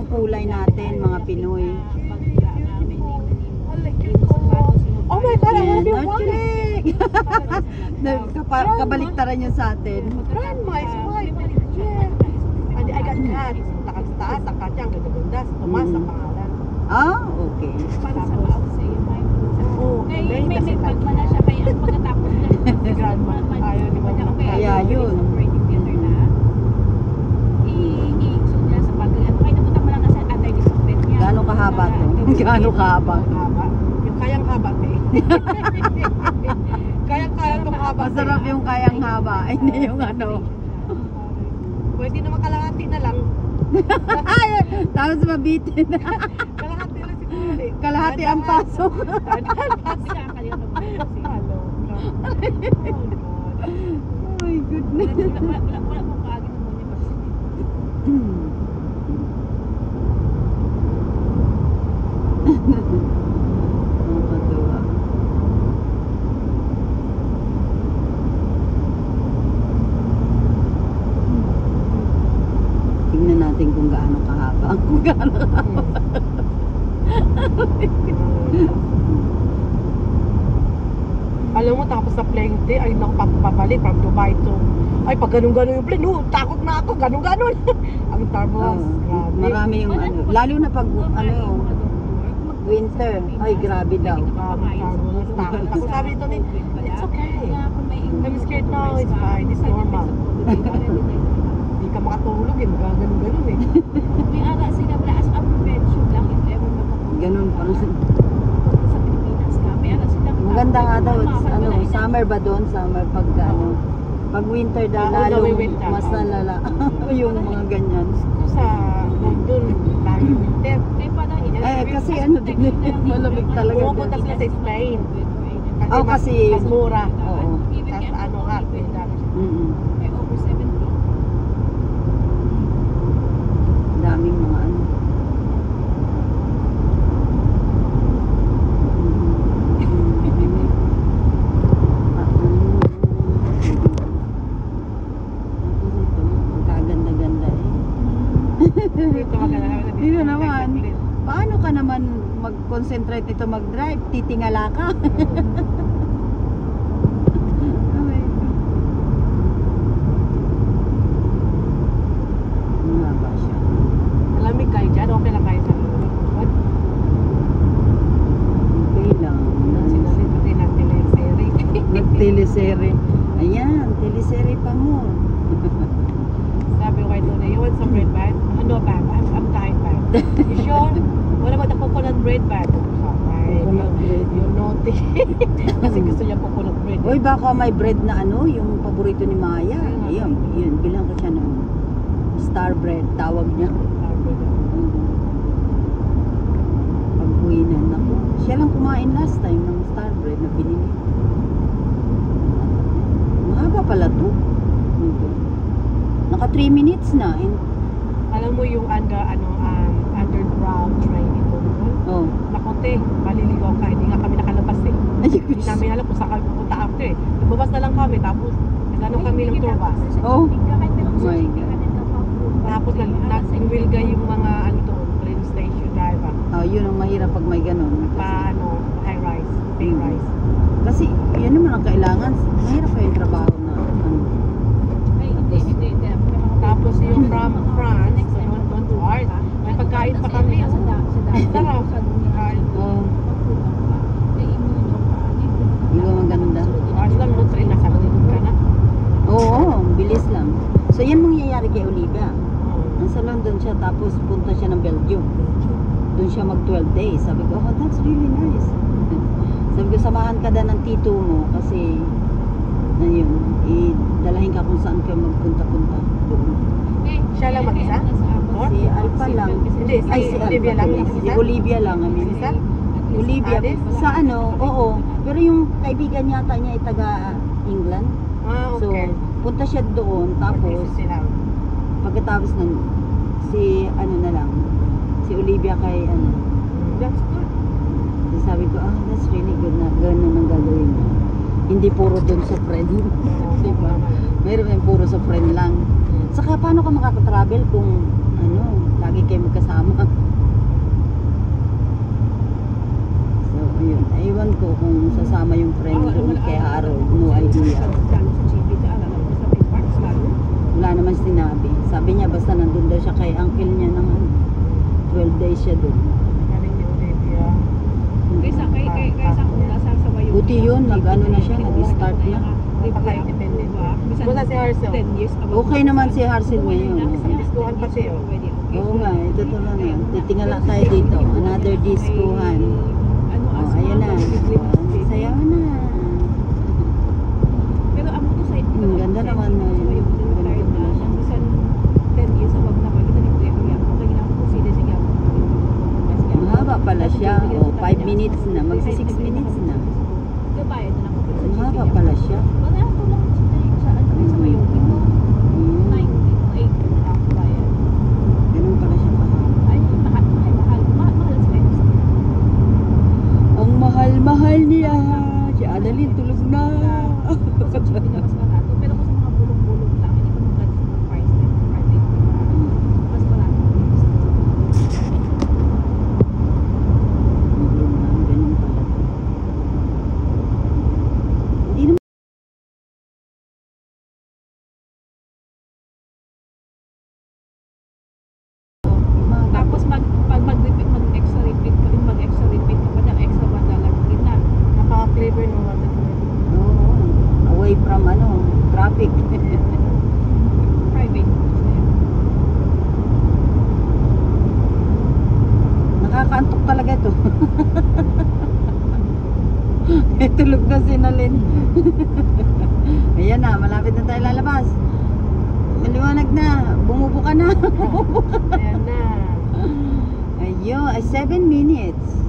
kulay natin, mga Pinoy. Oh my God, I love your wallet! Kabaliktaran niya sa atin. Grandma is white. Yeah. And I got cat. Nakataas, ang cat niya, ang ganda-ganda. Tomas ang pangalan. Ah, okay. Para sa maaw sa iyo, Oh, may pagmana siya kaya ang pagkatapos na si grandma. Ayaw ni Mama. Kaya yun. I-exod niya sa pag ano kaya napunta mo lang kasi atay ni Sopet niya. Gaano kahaba to? Gaano kahaba? Yung kayang haba, eh. Kayang-kaya itong haba. Masarap yung kayang haba. Hindi yung ano. Pwede naman kalahati na lang. Tapos mabitin. Kalahati lang siguro eh. Kalahati ang pasok. Kasi kakalimutan mo na kasi. Hello. Oh my goodness. Wala mo kaagin mo niya kasi. Nakakatuwa. Tingnan natin kung gaano kahaba. Kung gaano kahaba. Alam mo, tapos sa plane day, ay nakapapabalik from Dubai to, ay pag ganun-ganun yung plane, takot na ako, ganun-ganun. Ang turbulence, grabe. Marami yung ano, lalo na pag ano, winter. Ay, grabe daw. Turbulence, takot ako. Sabi ito ni, it's okay. I'm scared now, it's fine, it's normal. Hindi ka makatulog, ganun-ganun eh. May aga sila wala as a prevention lang if ever magkapunta. Ganun pa rin. Sa Pilipinas ka. May aga sila. Maganda nga daw, ano, summer ba doon? Summer pag ano, pag winter daw, lalo mas nalala. Yung mga ganyan. Sa London, lagi winter. Kasi ano din, malamig talaga. Pumupunta sila sa Spain. Kasi mas mura. Oo. Tapos ano nga, May over 70. Daming mga ano. Magkaganda-ganda eh. Dito naman, paano ka naman mag-concentrate nito mag-drive? Titingala ka. Mahaba siya. Malamig kayo dyan, okay lang kayo sa loob. Okay lang. Sinalit natin ang teleserye. Nag-teleserye. Ayan, teleserye pa mo. Sabi ko kay Tuna, you want some bread bag? No, bag. I'm dying bag. You sure? What about the coconut bread bag? Coconut bread. You naughty. Kasi gusto niya coconut bread. Uy, baka may bread na ano, yung paborito ni Maya. Ayun, yun, bilang ko siya noon. Star bread, tawag niya. Pag-uwi na, naku. Siya lang kumain last time ng star bread na binili. Mahaba pala to. Naka 3 minutes na. Alam mo yung underground train ito. Oh. Nakote, maliligaw ka. Hindi nga kami nakalabas eh. Hindi namin alam kung saan kami pupunta after eh. Lumabas na lang kami, tapos nagano kami ng tour bus. Oh. My God. Tapos nag-wilga yung mga ano doon, train station driver. Oh, yun ang mahirap pag may ganun. Paano, high rise, pay rise. Kasi yun naman ang kailangan. Mahirap pa yung trabaho na ano. Tapos yung from France, doon to art, may pagkain pa kami. Sarap. Oh. Di ba maganda? Art lang doon, train nasa doon ka na. Oo, bilis lang. So yan mangyayari kay Olivia. Nasa London siya, tapos punta siya ng Belgium. Doon siya mag 12 days. Sabi ko, oh, that's really nice. Sabi ko, samahan ka na ng tito mo kasi na yun, dalahin ka kung saan kayo magpunta-punta doon. Siya lang mag-isa? Si Alpha lang. Hindi, Ay, si Olivia Alpha lang. tuloy. Si Olivia lang. I mean, Isa? Olivia. Sa ano, oo. Pero yung kaibigan yata niya ay taga England. Ah, So, okay. punta siya doon. Tapos, pagkatapos nun, si ano na lang, si Olivia kay ano. That's good. So, sabi ko, that's really good na gano'n ang gagawin niya. Hindi puro doon sa friend. Diba? Meron yung puro sa friend lang. Saka paano ka makaka-travel kung ano, Lagi kayo magkasama. So, ayun. Ewan ko kung sasama yung friend doon kay Harold. No idea. Lalo sa GB, alam mo sa may parks lalo. Wala naman sinabi. Sabi niya basta nandun daw siya kay uncle niya ng 12 days siya doon. Galing ni Olivia. Kaysa kung nasa sa Wyoming. Buti yun, nag-ano na siya, nag-start na. Napaka-independent. Basta si Harsel. 10 years above. Okay naman si Harsel ngayon. Diskuhan pa siya. Oo nga, ito na na. Titingala tayo dito. Another diskuhan. Oh, ayan na. Sayaw na. Pero ang to side ko. Ganda naman na yun. Retired na siya. Minsan 10 years above na pag ito ni Kuya Kuya. Okay na ako sila siya. Mahaba pala siya. O, 5 minutes na. Magsa 6 minutes na. Kabayad na ako sa Mahaba pala siya. Wala ako lang sa sa Wyoming mo. Hmm. 98 na ako bayad. Ganun pala siya mahaba. Ay, mahal sa Venus. Ang mahal-mahal niya. Si Annalyn tulog na. Sa GB na mas barato. Pero kung sa mga bulong-bulong lang, hindi ko mag ng price na private. Mas barato. Ganun pala. Hindi naman. Tapos pag mag-repeat, mag-extra repeat ka pa ng extra $1 rin na. Napaka-flavor ng water. Oo. Away from traffic. Private. Nakakaantok talaga ito. Tulog na si Nalyn. Ayan na, malapit na tayo lalabas. Maliwanag na. Bumubo ka na. Ayan na. Ayun, 7 minutes.